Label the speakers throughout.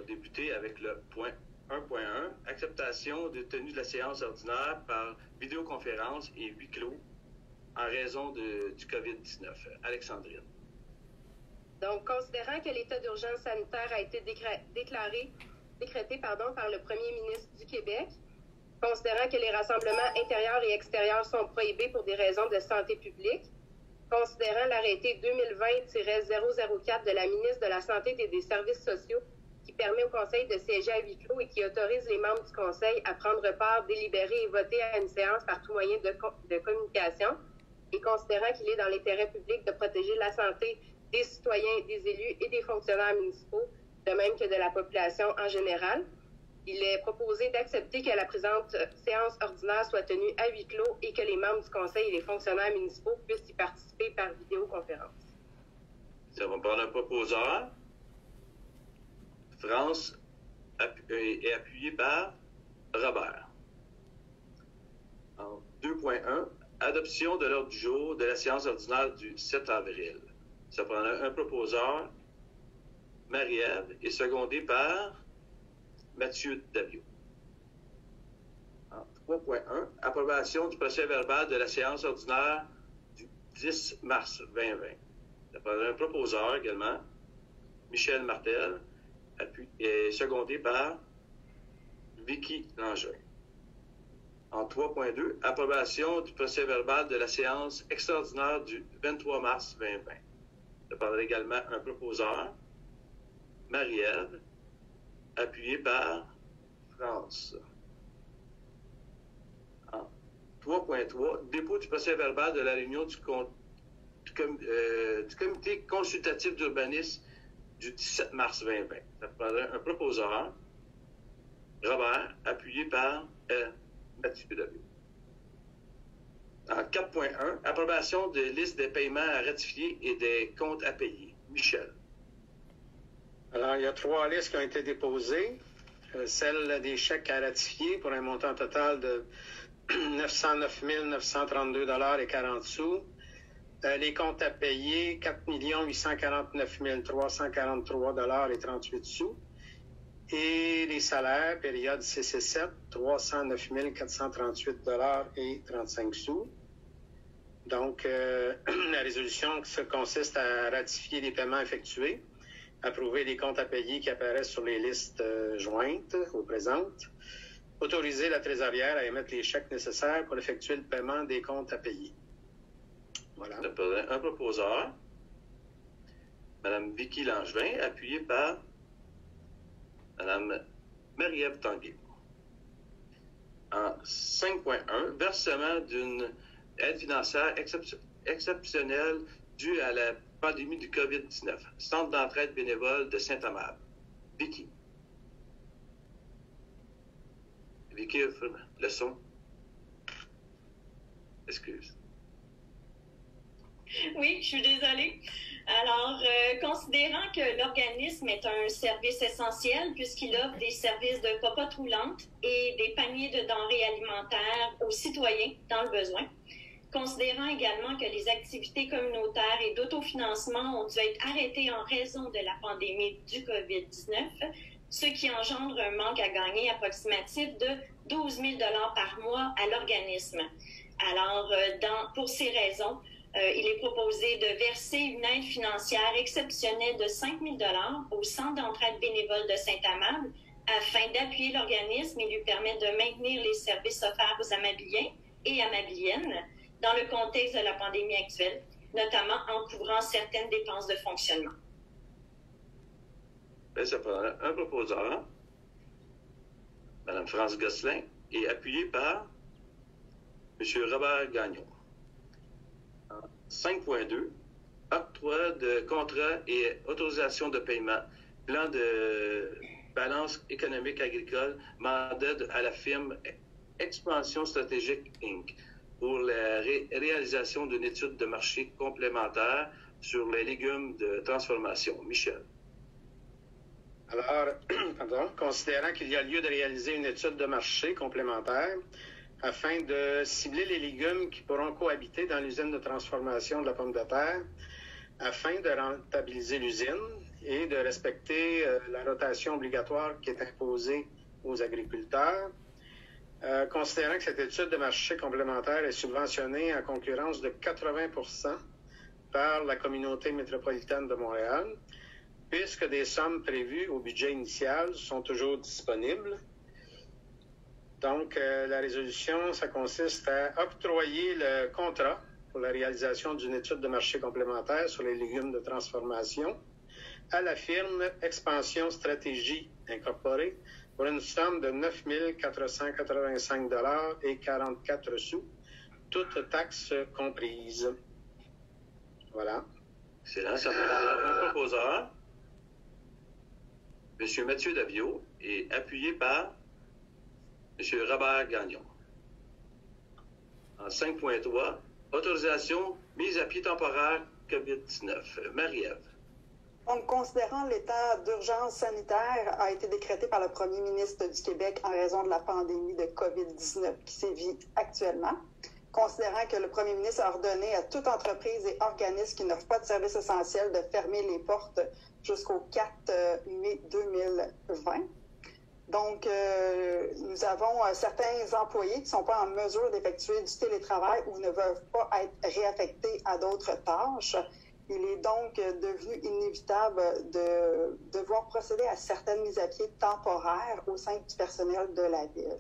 Speaker 1: va débuter avec le point 1.1, acceptation de tenue de la séance ordinaire par vidéoconférence et huis clos en raison du COVID-19. Alexandrine.
Speaker 2: Donc, considérant que l'état d'urgence sanitaire a été décrété par le premier ministre du Québec, considérant que les rassemblements intérieurs et extérieurs sont prohibés pour des raisons de santé publique, considérant l'arrêté 2020-004 de la ministre de la Santé et des Services sociaux qui permet au Conseil de siéger à huis clos et qui autorise les membres du Conseil à prendre part, délibérer et voter à une séance par tout moyen de communication, et considérant qu'il est dans l'intérêt public de protéger la santé des citoyens, des élus et des fonctionnaires municipaux, de même que de la population en général, il est proposé d'accepter que la présente séance ordinaire soit tenue à huis clos et que les membres du Conseil et les fonctionnaires municipaux puissent y participer par vidéoconférence.
Speaker 1: Ça va prendre un proposeur. France est appuyé par Robert. En 2.1, adoption de l'ordre du jour de la séance ordinaire du 7 avril. Ça prendra un proposeur, Marie-Ève, et secondé par Mathieu Daviau. En 3.1, approbation du procès-verbal de la séance ordinaire du 10 mars 2020. Ça prendra un proposeur également, Michel Martel, et secondé par Vicky Langevin. En 3.2, approbation du procès-verbal de la séance extraordinaire du 23 mars 2020. Ça prendra également un proposeur, Marie-Ève, appuyé par France. En 3.3, dépôt du procès-verbal de la réunion du comité consultatif d'urbanisme du 17 mars 2020. Ça prendra un proposeur, Robert, appuyé par Mathieu Daviau. En 4.1, approbation de liste des paiements à ratifier et des comptes à payer. Michel.
Speaker 3: Alors, il y a 3 listes qui ont été déposées. Celle des chèques à ratifier pour un montant total de 909 932,40 $. Les comptes à payer, 4 849 343,38 $. Et les salaires, période CC7, 309 438,35 $. Donc, la résolution consiste à ratifier les paiements effectués, approuver les comptes à payer qui apparaissent sur les listes jointes ou présentes, autoriser la trésorière à émettre les chèques nécessaires pour effectuer le paiement des comptes à payer. Voilà.
Speaker 1: Un proposeur, Mme Vicky Langevin, appuyée par Mme Marie-Ève Tanguay. En 5.1, versement d'une aide financière exceptionnelle due à la pandémie du COVID-19. Centre d'entraide bénévole de Saint-Amable. Vicky. Vicky, le son. Excuse.
Speaker 4: Oui, je suis désolée. Alors, considérant que l'organisme est un service essentiel puisqu'il offre des services de popote roulante et des paniers de denrées alimentaires aux citoyens dans le besoin, considérant également que les activités communautaires et d'autofinancement ont dû être arrêtées en raison de la pandémie du COVID-19, ce qui engendre un manque à gagner approximatif de 12 000 $ par mois à l'organisme. Alors, pour ces raisons, il est proposé de verser une aide financière exceptionnelle de 5 000 $ au Centre d'entraide bénévole de Saint-Amable afin d'appuyer l'organisme et lui permettre de maintenir les services offerts aux Amabiliens et Amabiliennes dans le contexte de la pandémie actuelle, notamment en couvrant certaines dépenses de fonctionnement.
Speaker 1: Bien, ça prend un proposeur, Mme France Gosselin, et appuyé par M. Robert Gagnon. 5.2, octroi de contrat et autorisation de paiement, plan de balance économique agricole, mandat à la firme Expansion Stratégique Inc. pour la réalisation d'une étude de marché complémentaire sur les légumes de transformation. Michel.
Speaker 3: Alors, considérant qu'il y a lieu de réaliser une étude de marché complémentaire afin de cibler les légumes qui pourront cohabiter dans l'usine de transformation de la pomme de terre, afin de rentabiliser l'usine et de respecter la rotation obligatoire qui est imposée aux agriculteurs. Considérant que cette étude de marché complémentaire est subventionnée en concurrence de 80% par la communauté métropolitaine de Montréal, puisque des sommes prévues au budget initial sont toujours disponibles. Donc, la résolution, ça consiste à octroyer le contrat pour la réalisation d'une étude de marché complémentaire sur les légumes de transformation à la firme Expansion Stratégie Incorporée pour une somme de 9 485 $ et 44 sous, toutes taxes comprises. Voilà.
Speaker 1: Excellent. Ça fait un proposeur, M. Mathieu Davio, et appuyé par M. Robert Gagnon. En 5.3, autorisation mise à pied temporaire COVID-19. Marie-Ève.
Speaker 5: Donc, considérant l'état d'urgence sanitaire a été décrété par le premier ministre du Québec en raison de la pandémie de COVID-19 qui sévit actuellement, considérant que le premier ministre a ordonné à toute entreprise et organisme qui n'offre pas de services essentiels de fermer les portes jusqu'au 4 mai 2020. Donc, nous avons certains employés qui ne sont pas en mesure d'effectuer du télétravail ou ne veulent pas être réaffectés à d'autres tâches. Il est donc devenu inévitable de devoir procéder à certaines mises à pied temporaires au sein du personnel de la Ville.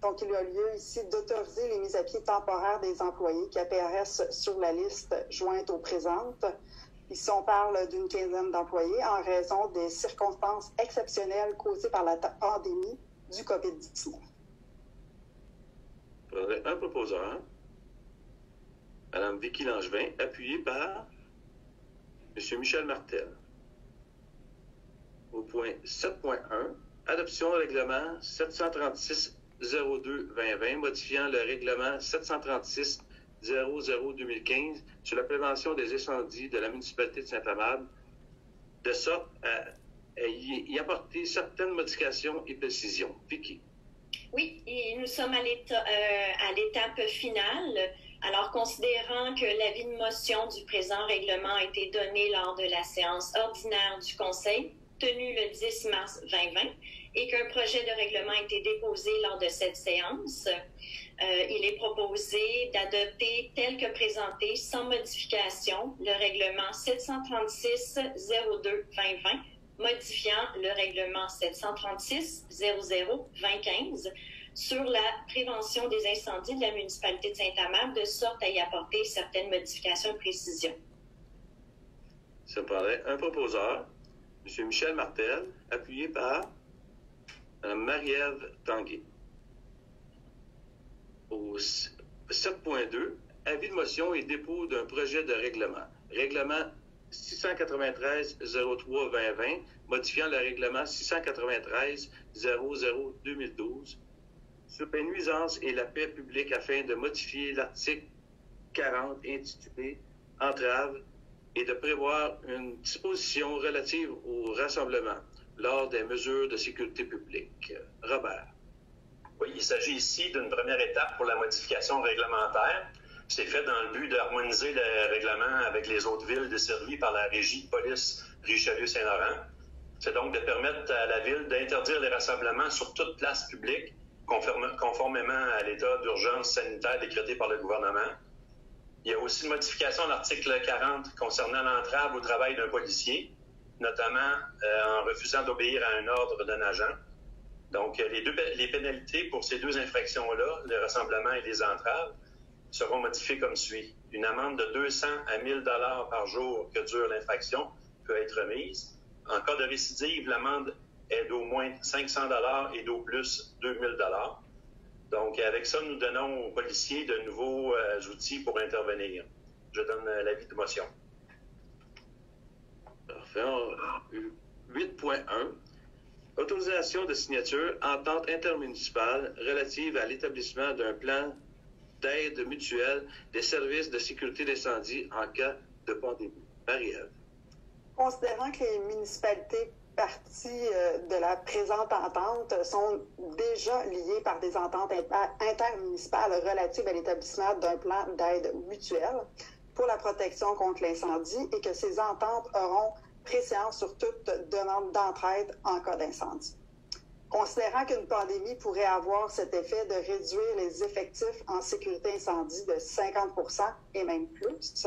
Speaker 5: Donc, il y a lieu ici d'autoriser les mises à pied temporaires des employés qui apparaissent sur la liste jointe aux présentes. Ici, on parle d'une quinzaine d'employés en raison des circonstances exceptionnelles causées par la pandémie du COVID-19.
Speaker 1: Un proposeur, Mme Vicky Langevin, appuyée par M. Michel Martel. Au point 7.1, adoption règlement 736-02-2020, modifiant le règlement 736-00-2015 sur la prévention des incendies de la municipalité de Saint-Amable, de sorte à y apporter certaines modifications et précisions. Vicky.
Speaker 4: Oui, et nous sommes à l'étape finale. Alors, considérant que l'avis de motion du présent règlement a été donné lors de la séance ordinaire du Conseil, tenue le 10 mars 2020, et qu'un projet de règlement a été déposé lors de cette séance, il est proposé d'adopter tel que présenté, sans modification, le règlement 736-02-2020, modifiant le règlement 736-00-2015 sur la prévention des incendies de la municipalité de Saint-Amable, de sorte à y apporter certaines modifications et précisions.
Speaker 1: Ça me prendrait un proposeur, M. Michel Martel, appuyé par Mme Marie-Ève Tanguay. Au 7.2, avis de motion et dépôt d'un projet de règlement. Règlement 693-03-2020, modifiant le règlement 693-00-2012 sur les nuisances et la paix publique afin de modifier l'article 40 intitulé « Entrave » et de prévoir une disposition relative au rassemblement lors des mesures de sécurité publique. Robert.
Speaker 6: Oui, il s'agit ici d'une première étape pour la modification réglementaire. C'est fait dans le but d'harmoniser le règlement avec les autres villes desservies par la Régie de police Richelieu-Saint-Laurent. C'est donc de permettre à la ville d'interdire les rassemblements sur toute place publique, conformément à l'état d'urgence sanitaire décrété par le gouvernement. Il y a aussi une modification de l'article 40 concernant l'entrave au travail d'un policier, notamment en refusant d'obéir à un ordre d'un agent. Donc, les pénalités pour ces deux infractions-là, le rassemblement et les entraves, seront modifiées comme suit. Une amende de 200 à 1 000 $ par jour que dure l'infraction peut être remise. En cas de récidive, l'amende est d'au moins 500 $ et d'au plus 2 000 $. Donc, avec ça, nous donnons aux policiers de nouveaux outils pour intervenir. Je donne l'avis de motion.
Speaker 1: Parfait. 8.1. Autorisation de signature, entente intermunicipale relative à l'établissement d'un plan d'aide mutuelle des services de sécurité d'incendie en cas de pandémie. Marie-Ève.
Speaker 5: Considérant que les municipalités parties de la présente entente sont déjà liées par des ententes intermunicipales relatives à l'établissement d'un plan d'aide mutuelle pour la protection contre l'incendie et que ces ententes auront préséance sur toute demande d'entraide en cas d'incendie. Considérant qu'une pandémie pourrait avoir cet effet de réduire les effectifs en sécurité incendie de 50 % et même plus,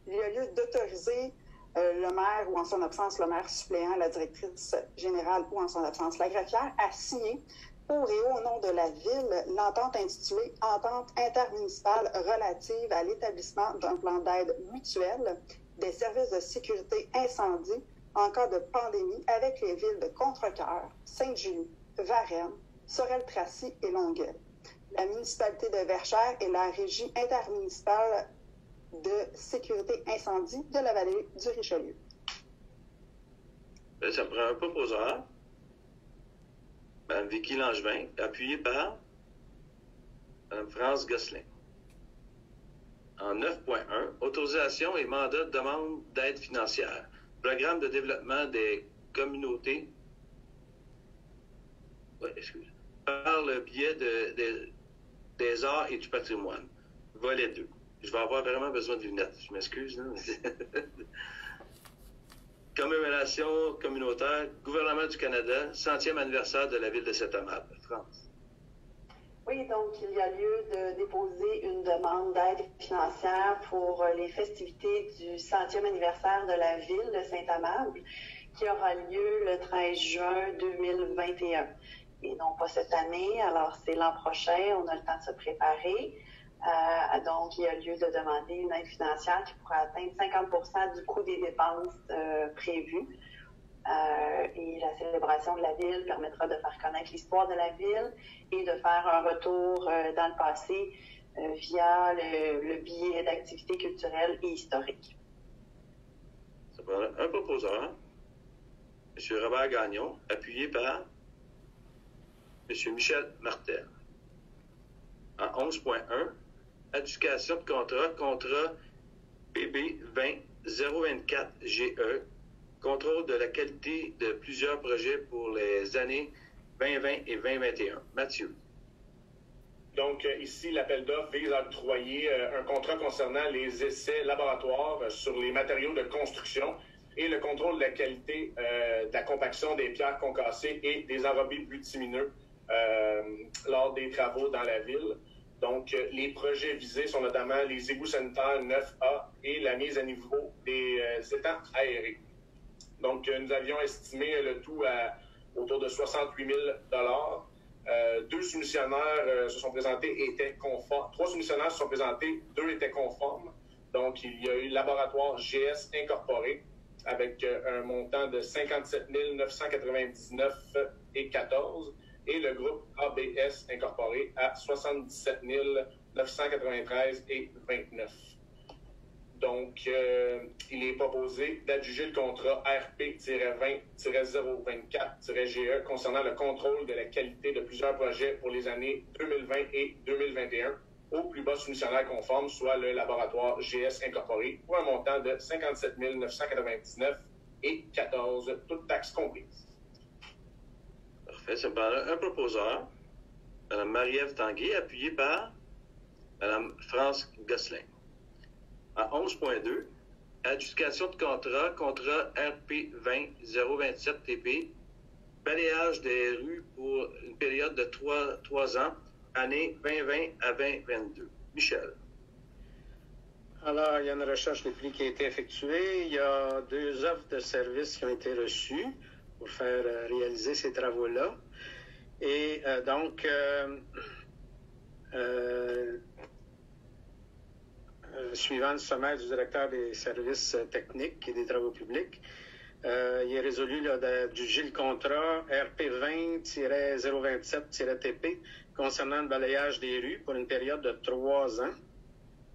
Speaker 5: il y a lieu d'autoriser le maire ou en son absence le maire suppléant, la directrice générale ou en son absence la greffière à signer pour et au nom de la Ville l'entente intitulée « Entente intermunicipale relative à l'établissement d'un plan d'aide mutuelle des services de sécurité incendie en cas de pandémie avec les villes de Contrecœur, Sainte-Julie, Varennes, Sorel-Tracy et Longueuil, la municipalité de Verchères et la régie intermunicipale de sécurité incendie de la vallée du Richelieu.
Speaker 1: Ça prend un proposeur, Mme Vicky Langevin, appuyée par Mme France Gosselin. En 9.1, autorisation et mandat de demande d'aide financière. Programme de développement des communautés par le biais des arts et du patrimoine. Volet 2. Je vais avoir vraiment besoin de lunettes. Je m'excuse. Commémoration communautaire, gouvernement du Canada, 100e anniversaire de la ville de Saint-Amable. France.
Speaker 7: Oui, donc il y a lieu de déposer une demande d'aide financière pour les festivités du 100e anniversaire de la ville de Saint-Amable qui aura lieu le 13 juin 2021. Et non pas cette année, alors c'est l'an prochain, on a le temps de se préparer. Donc, il y a lieu de demander une aide financière qui pourra atteindre 50 % du coût des dépenses prévues. Et la célébration de la ville permettra de faire connaître l'histoire de la ville et de faire un retour dans le passé via le biais d'activités culturelles et historiques.
Speaker 1: Ça prend un proposeur, M. Robert Gagnon, appuyé par M. Michel Martel. En 11.1, adjudication de contrat PB 20-024 GE, contrôle de la qualité de plusieurs projets pour les années 2020 et 2021. Mathieu.
Speaker 8: Donc, ici, l'appel d'offres vise à octroyer un contrat concernant les essais laboratoires sur les matériaux de construction et le contrôle de la qualité de la compaction des pierres concassées et des enrobés bitumineux lors des travaux dans la ville. Donc, les projets visés sont notamment les égouts sanitaires 9A et la mise à niveau des étangs aérés. Donc, nous avions estimé le tout à autour de 68 000 $. Deux soumissionnaires se sont présentés et étaient conformes. 3 soumissionnaires se sont présentés, 2 étaient conformes. Donc, il y a eu le laboratoire GS Incorporé avec un montant de 57 999 et 14 et le groupe ABS Incorporé à 77 993 et 29. Donc, il est proposé d'adjuger le contrat RP-20-024-GE concernant le contrôle de la qualité de plusieurs projets pour les années 2020 et 2021 au plus bas soumissionnaire conforme, soit le laboratoire GS Incorporé, pour un montant de 57 999 et 14, toutes taxes comprises.
Speaker 1: Parfait. Ça me prend un proposeur, Mme Marie-Ève Tanguay, appuyée par Mme France Gosselin. En 11.2, adjudication de contrat RP 20-027-TP, balayage des rues pour une période de 3 ans, année 2020 à 2022. Michel.
Speaker 3: Alors, il y a une recherche de prix qui a été effectuée. Il y a 2 offres de services qui ont été reçues pour faire réaliser ces travaux-là. Et suivant le sommaire du directeur des services techniques et des travaux publics, il est résolu d'adjuger le contrat RP 20-027-TP concernant le balayage des rues pour une période de 3 ans,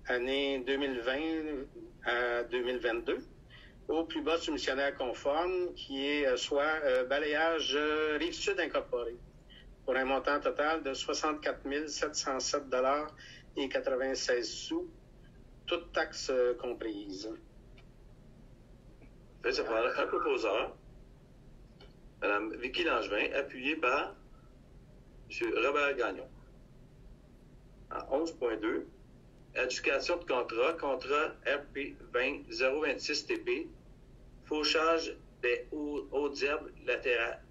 Speaker 3: année 2020 à 2022, au plus bas soumissionnaire conforme, qui est soit balayage Rive-Sud Incorporé, pour un montant total de 64 707 $ et 96 sous, toutes taxes comprises.
Speaker 1: Ça prend un proposeur, Mme Vicky Langevin, appuyée par M. Robert Gagnon. En 11.2, adjudication de contrat RP 20-026-TP, fauchage des hautes herbes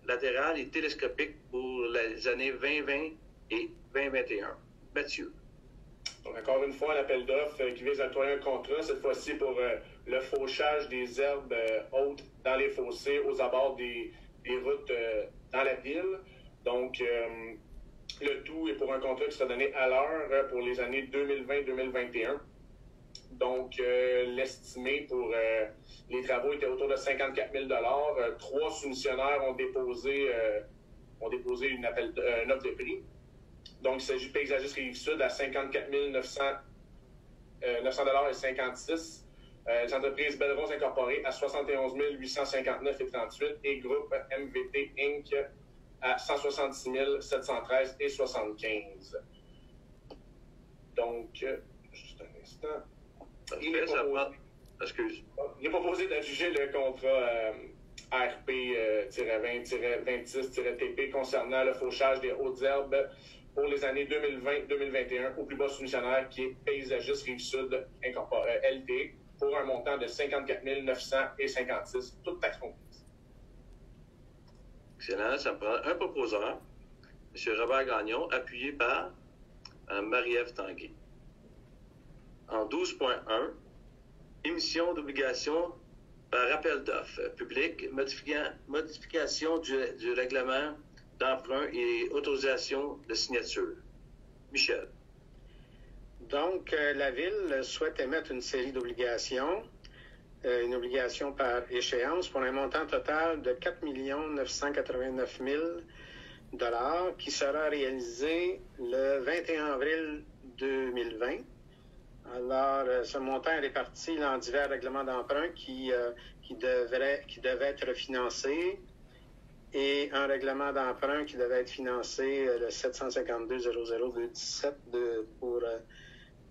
Speaker 1: latérales et télescopiques pour les années 2020 et 2021. Mathieu.
Speaker 8: Donc, encore une fois, un appel d'offres qui vise à octroyer un contrat, cette fois-ci pour le fauchage des herbes hautes dans les fossés, aux abords des routes dans la ville. Donc, le tout est pour un contrat qui sera donné à l'heure pour les années 2020-2021. Donc, l'estimé pour les travaux était autour de 54 000 3 soumissionnaires ont déposé une offre de prix. Donc, il s'agit de Paysagiste Rive-Sud à 54 900 et 56. Les entreprises Belle Rose Incorporée à 71 859 et 38 et Groupe MVT Inc. à 166 713 et 75. Donc, juste un instant. Il est proposé d'adjuger le contrat ARP-20-26-TP concernant le fauchage des hautes herbes pour les années 2020-2021 au plus bas soumissionnaire qui est Paysagiste Rive-Sud LT pour un montant de 54 956, toute taxe comprise.
Speaker 1: Excellent. Ça me prend un proposeur, M. Robert Gagnon, appuyé par Mme Marie-Ève Tanguay. En 12.1, émission d'obligations par appel d'offres public, modification du règlement d'emprunt et autorisation de signature. Michel.
Speaker 3: Donc, la Ville souhaite émettre une série d'obligations, une obligation par échéance pour un montant total de 4 989 000 $ qui sera réalisé le 21 avril 2020. Alors, ce montant est réparti dans divers règlements d'emprunt qui devaient être financés et un règlement d'emprunt qui devait être financé le 752-00217 pour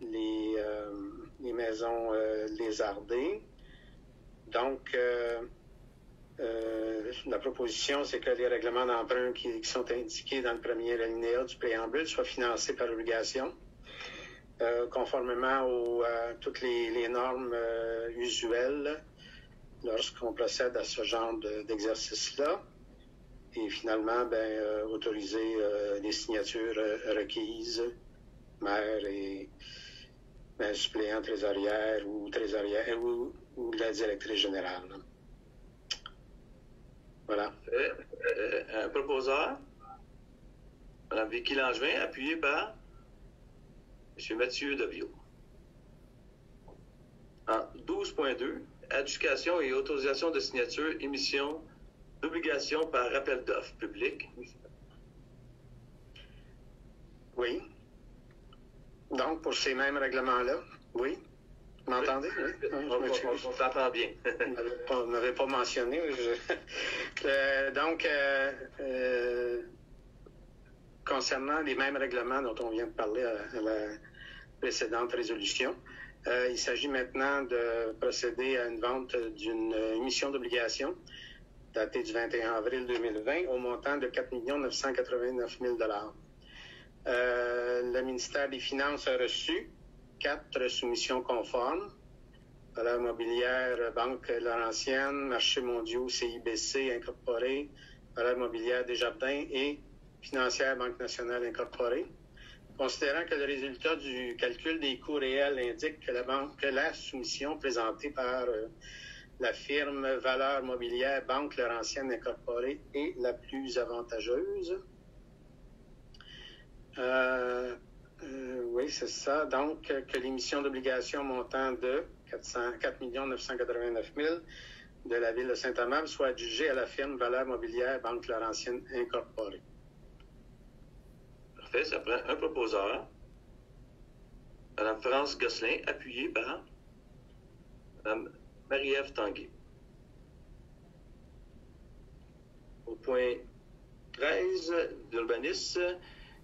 Speaker 3: les maisons lézardées. Donc, la proposition, c'est que les règlements d'emprunt qui sont indiqués dans le premier alinéa du préambule soient financés par obligation, conformément à toutes les normes usuelles lorsqu'on procède à ce genre d'exercice-là. Et finalement, autoriser les signatures requises, maire et suppléant trésorière ou la directrice générale. Voilà.
Speaker 1: Un proposeur, Mme Vicky Langevin, appuyé par M. Mathieu Devio. En 12.2, adjudication et autorisation de signature, émission d'obligations par appel d'offres public.
Speaker 3: Oui. Donc, pour ces mêmes règlements-là, oui. Vous m'entendez? Oui.
Speaker 1: On t'entend bien.
Speaker 3: Vous ne m'avez pas mentionné. Concernant les mêmes règlements dont on vient de parler à la précédente résolution, il s'agit maintenant de procéder à une vente d'une émission d'obligation datée du 21 avril 2020 au montant de 4 989 000 $. Le ministère des Finances a reçu 4 soumissions conformes. Valeur mobilière, Banque Laurentienne, Marchés mondiaux, CIBC Incorporé, Valeur mobilière Desjardins et Financière Banque nationale Incorporée. Considérant que le résultat du calcul des coûts réels indique que la soumission présentée par la firme Valeur mobilière Banque Laurentienne Incorporée est la plus avantageuse. Oui, c'est ça. Donc, que l'émission d'obligations montant de 4 989 000 de la Ville de Saint-Amable soit adjugée à la firme Valeur mobilière Banque Laurentienne Incorporée.
Speaker 1: Parfait, ça prend un proposeur. Mme France Gosselin, appuyée par Mme Marie-Ève Tanguay. Au point 13 d'urbanisme,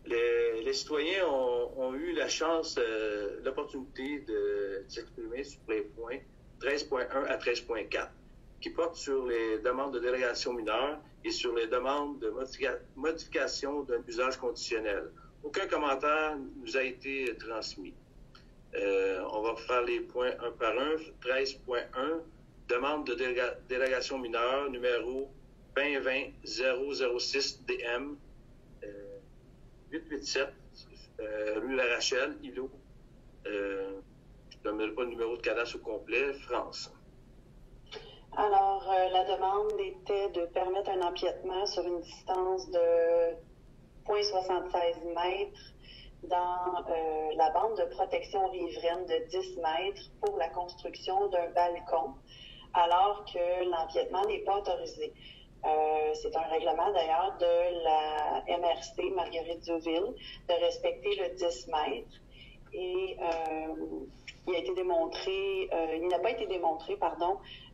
Speaker 1: les citoyens ont eu la chance, l'opportunité de s'exprimer sur les points 13.1 à 13.4, qui portent sur les demandes de délégation mineure et sur les demandes de modification d'un usage conditionnel. Aucun commentaire nous a été transmis. On va faire les points un par un. 13.1, demande de délégation mineure numéro 2020-006-DM 887 rue La Rachelle, Îlot. Je ne donnerai pas le numéro de cadastre au complet, France.
Speaker 7: Alors, la demande était de permettre un empiètement sur une distance de 0,76 mètres dans la bande de protection riveraine de 10 mètres pour la construction d'un balcon, alors que l'empiètement n'est pas autorisé. C'est un règlement d'ailleurs de la MRC Marguerite-Diouville de respecter le 10 mètres. Et il n'a pas été démontré,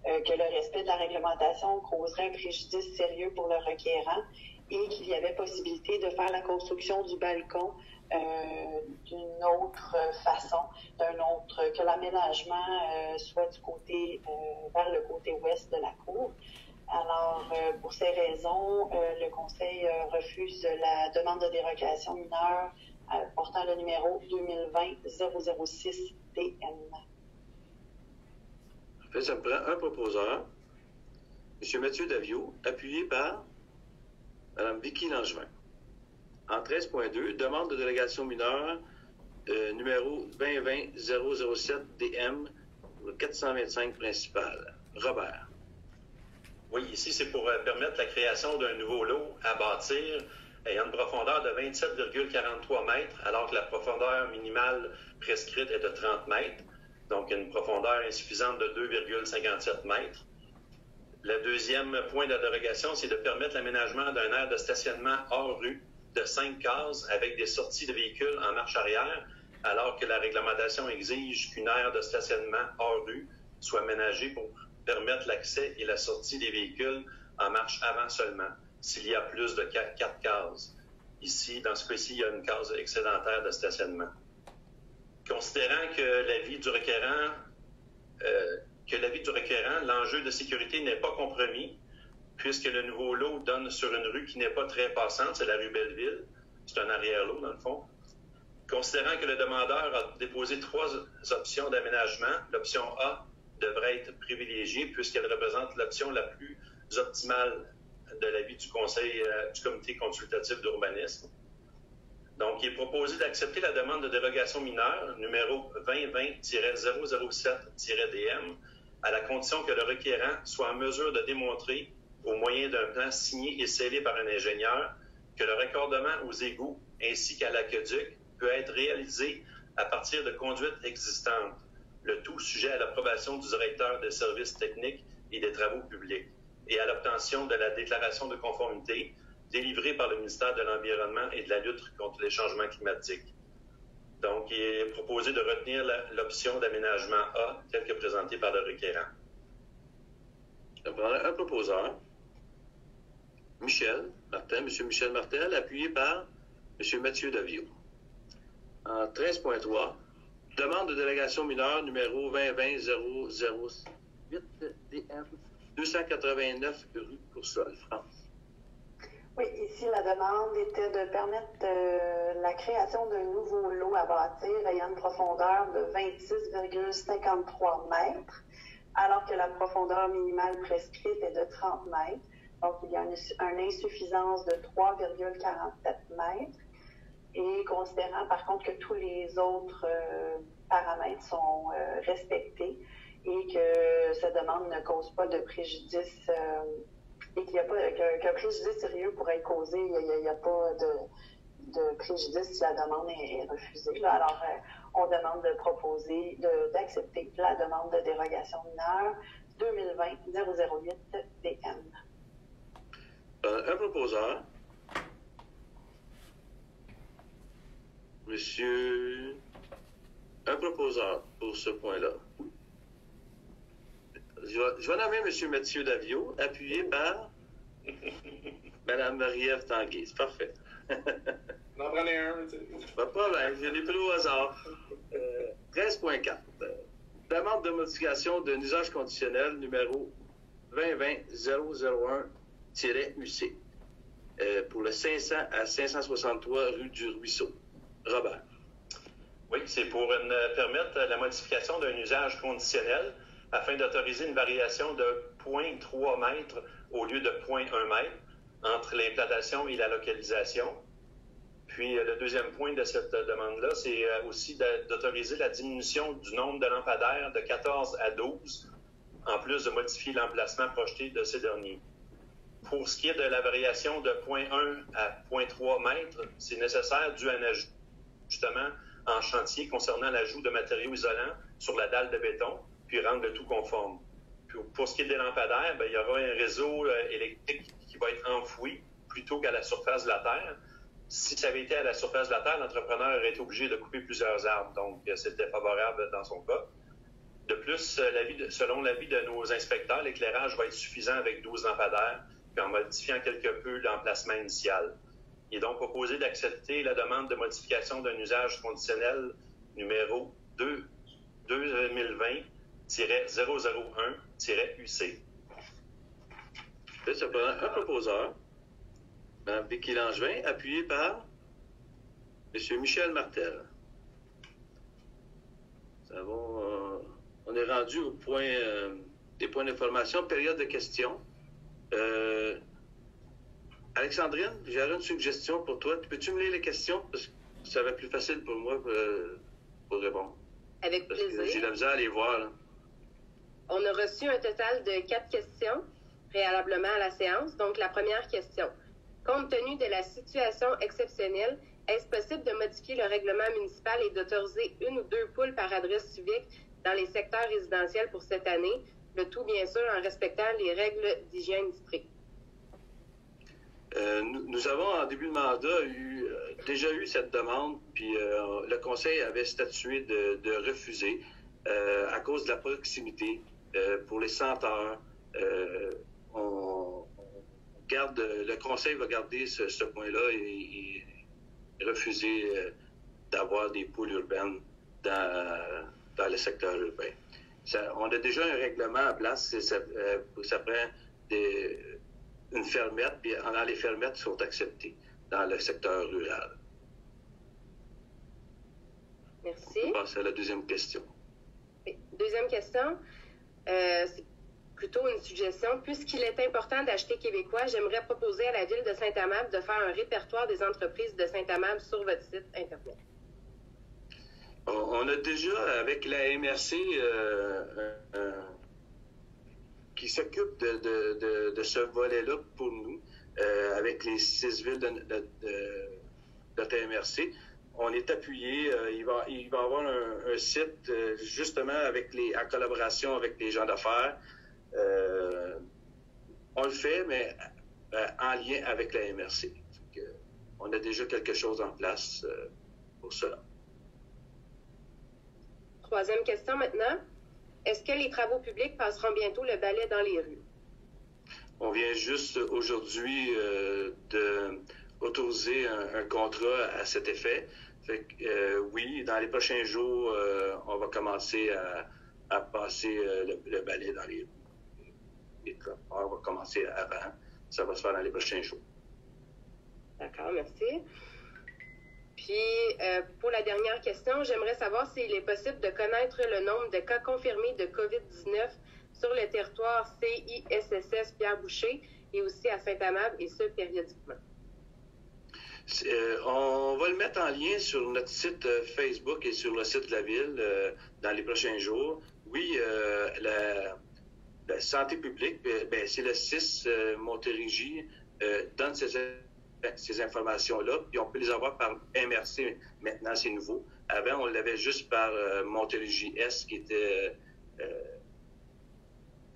Speaker 7: que le respect de la réglementation causerait un préjudice sérieux pour le requérant et qu'il y avait possibilité de faire la construction du balcon d'une autre façon, que l'aménagement soit du côté vers le côté ouest de la cour. Alors, pour ces raisons, le Conseil refuse la demande de dérogation mineure portant le numéro 2020-006-DM.
Speaker 1: En fait, ça me prend un proposeur, M. Mathieu Daviau, appuyé par Mme Vicky Langevin. En 13.2, demande de délégation mineure numéro 2020-007-DM pour le 425 principal. Robert.
Speaker 6: Oui, ici, c'est pour permettre la création d'un nouveau lot à bâtir ayant une profondeur de 27,43 mètres, alors que la profondeur minimale prescrite est de 30 mètres, donc une profondeur insuffisante de 2,57 mètres. Le deuxième point de la dérogation, c'est de permettre l'aménagement d'un aire de stationnement hors rue de 5 cases avec des sorties de véhicules en marche arrière, alors que la réglementation exige qu'une aire de stationnement hors rue soit aménagée pour permettre l'accès et la sortie des véhicules en marche avant seulement, s'il y a plus de 4 cases. Ici, dans ce cas-ci, il y a une case excédentaire de stationnement. Considérant que l'avis du requérant, l'enjeu de sécurité n'est pas compromis, puisque le nouveau lot donne sur une rue qui n'est pas très passante, c'est la rue Belleville. C'est un arrière-lot, dans le fond. Considérant que le demandeur a déposé 3 options d'aménagement, l'option A devrait être privilégiée puisqu'elle représente l'option la plus optimale de l'avis du Conseil du Comité consultatif d'urbanisme. Donc, il est proposé d'accepter la demande de dérogation mineure numéro 2020-007-DM à la condition que le requérant soit en mesure de démontrer, au moyen d'un plan signé et scellé par un ingénieur, que le raccordement aux égouts ainsi qu'à l'aqueduc peut être réalisé à partir de conduites existantes, le tout sujet à l'approbation du directeur des services techniques et des travaux publics et à l'obtention de la déclaration de conformité délivrée par le ministère de l'Environnement et de la lutte contre les changements climatiques. Donc, il est proposé de retenir l'option d'aménagement A telle que présentée par le requérant.
Speaker 1: Je prendrai un proposeur, M. Michel Martel, appuyé par M. Mathieu Daviau. En 13.3, demande de délégation mineure numéro 2020-008-DM 289 rue Coursol, France.
Speaker 7: Oui, ici, la demande était de permettre la création d'un nouveau lot à bâtir ayant une profondeur de 26,53 mètres, alors que la profondeur minimale prescrite est de 30 mètres. Donc, il y a une insuffisance de 3,47 mètres. Et considérant, par contre, que tous les autres paramètres sont respectés et que cette demande ne cause pas de préjudice et qu'il n'y a pas qu'un préjudice sérieux pourrait être causé, il n'y a pas de préjudice si la demande est refusée. Là. Alors, on demande d'accepter la demande de dérogation mineure 2020-008-DM.
Speaker 1: Un proposeur, Monsieur, un proposeur pour ce point-là. Je vais nommer M. Mathieu Daviau, appuyé par Mme Marie-Ève Tanguay. C'est parfait.
Speaker 8: On en prenait un.
Speaker 1: Pas de problème, je l'ai pris au hasard. 13.4. Demande de modification d'un usage conditionnel numéro 2020-001-UC pour le 500 à 563 rue du Ruisseau. Robert.
Speaker 6: Oui, c'est pour permettre la modification d'un usage conditionnel afin d'autoriser une variation de 0,3 mètres au lieu de 0,1 mètre entre l'implantation et la localisation. Puis le deuxième point de cette demande-là, c'est aussi d'autoriser la diminution du nombre de lampadaires de 14 à 12, en plus de modifier l'emplacement projeté de ces derniers. Pour ce qui est de la variation de 0,1 à 0,3 mètres, c'est nécessaire dû à un ajustement en chantier concernant l'ajout de matériaux isolants sur la dalle de béton, puis rendre le tout conforme. Puis pour ce qui est des lampadaires, il y aura un réseau électrique qui va être enfoui plutôt qu'à la surface de la terre. Si ça avait été à la surface de la terre, l'entrepreneur aurait été obligé de couper plusieurs arbres, donc c'était favorable dans son cas. De plus, selon l'avis de nos inspecteurs, l'éclairage va être suffisant avec 12 lampadaires, puis en modifiant quelque peu l'emplacement initial. Il est donc proposé d'accepter la demande de modification d'un usage conditionnel numéro 2020-001-UC.
Speaker 1: Ça prend un proposeur, Mme Vicky Langevin, appuyé par M. Michel Martel. On est rendu au point des points d'information, période de questions. Alexandrine, j'aurais une suggestion pour toi. Peux-tu me lire les questions? Parce que ça va être plus facile pour moi pour répondre.
Speaker 2: Avec plaisir.
Speaker 1: J'ai la misère à les voir. Là.
Speaker 2: On a reçu un total de 4 questions préalablement à la séance. Donc, la première question. Compte tenu de la situation exceptionnelle, est-ce possible de modifier le règlement municipal et d'autoriser 1 ou 2 poules par adresse civique dans les secteurs résidentiels pour cette année? Le tout, bien sûr, en respectant les règles d'hygiène strictes.
Speaker 1: Nous avons, en début de mandat, déjà eu cette demande, puis le conseil avait statué de refuser à cause de la proximité. Pour les senteurs, le conseil va garder ce point-là et refuser d'avoir des poules urbaines dans le secteur urbain. On a déjà un règlement en place, ça prend une fermette, puis les fermettes sont acceptées dans le secteur rural.
Speaker 2: Merci.
Speaker 1: On passe à la deuxième question.
Speaker 2: Deuxième question, c'est plutôt une suggestion. Puisqu'il est important d'acheter québécois, j'aimerais proposer à la Ville de Saint-Amable de faire un répertoire des entreprises de Saint-Amable sur votre site Internet.
Speaker 1: On a déjà, avec la MRC, qui s'occupe de ce volet-là pour nous, avec les 6 villes de la MRC. On est appuyé, il va y avoir un site justement en collaboration avec les gens d'affaires. On le fait, mais en lien avec la MRC. On a déjà quelque chose en place pour cela.
Speaker 2: Troisième question maintenant. Est-ce que les travaux publics passeront bientôt le balai dans les rues?
Speaker 1: On vient juste aujourd'hui d'autoriser un contrat à cet effet. Fait que, oui, dans les prochains jours, on va commencer à passer le balai dans les rues. Les travaux vont commencer avant. Ça va se faire dans les prochains jours.
Speaker 2: D'accord, merci. Puis, pour la dernière question, j'aimerais savoir s'il est possible de connaître le nombre de cas confirmés de COVID-19 sur le territoire CISSS Pierre-Boucher et aussi à Saint-Amable, et ce, périodiquement.
Speaker 1: On va le mettre en lien sur notre site Facebook et sur le site de la Ville dans les prochains jours. Oui, la santé publique, c'est le 6 Montérégie, donne ces informations-là, puis on peut les avoir par MRC. Maintenant, c'est nouveau. Avant, on l'avait juste par Montérégie-Est, qui était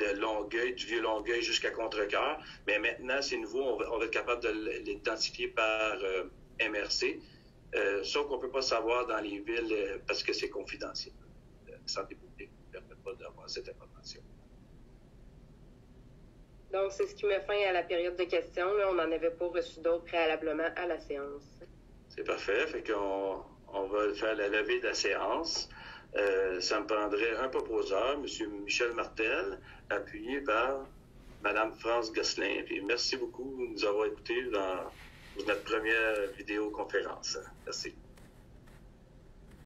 Speaker 1: de Longueuil, du Vieux-Longueuil jusqu'à Contrecœur. Mais maintenant, c'est nouveau. On va être capable de l'identifier par MRC. Sauf qu'on ne peut pas savoir dans les villes parce que c'est confidentiel. La santé publique ne permet pas d'avoir cette information.
Speaker 2: Donc, c'est ce qui met fin à la période de questions. Là, on n'en avait pas reçu d'autres préalablement à la séance. C'est
Speaker 1: parfait. Fait qu'on va faire la levée de la séance. Ça me prendrait un proposeur, M. Michel Martel, appuyé par Mme France Gosselin. Puis merci beaucoup de nous avoir écoutés dans notre première vidéoconférence. Merci.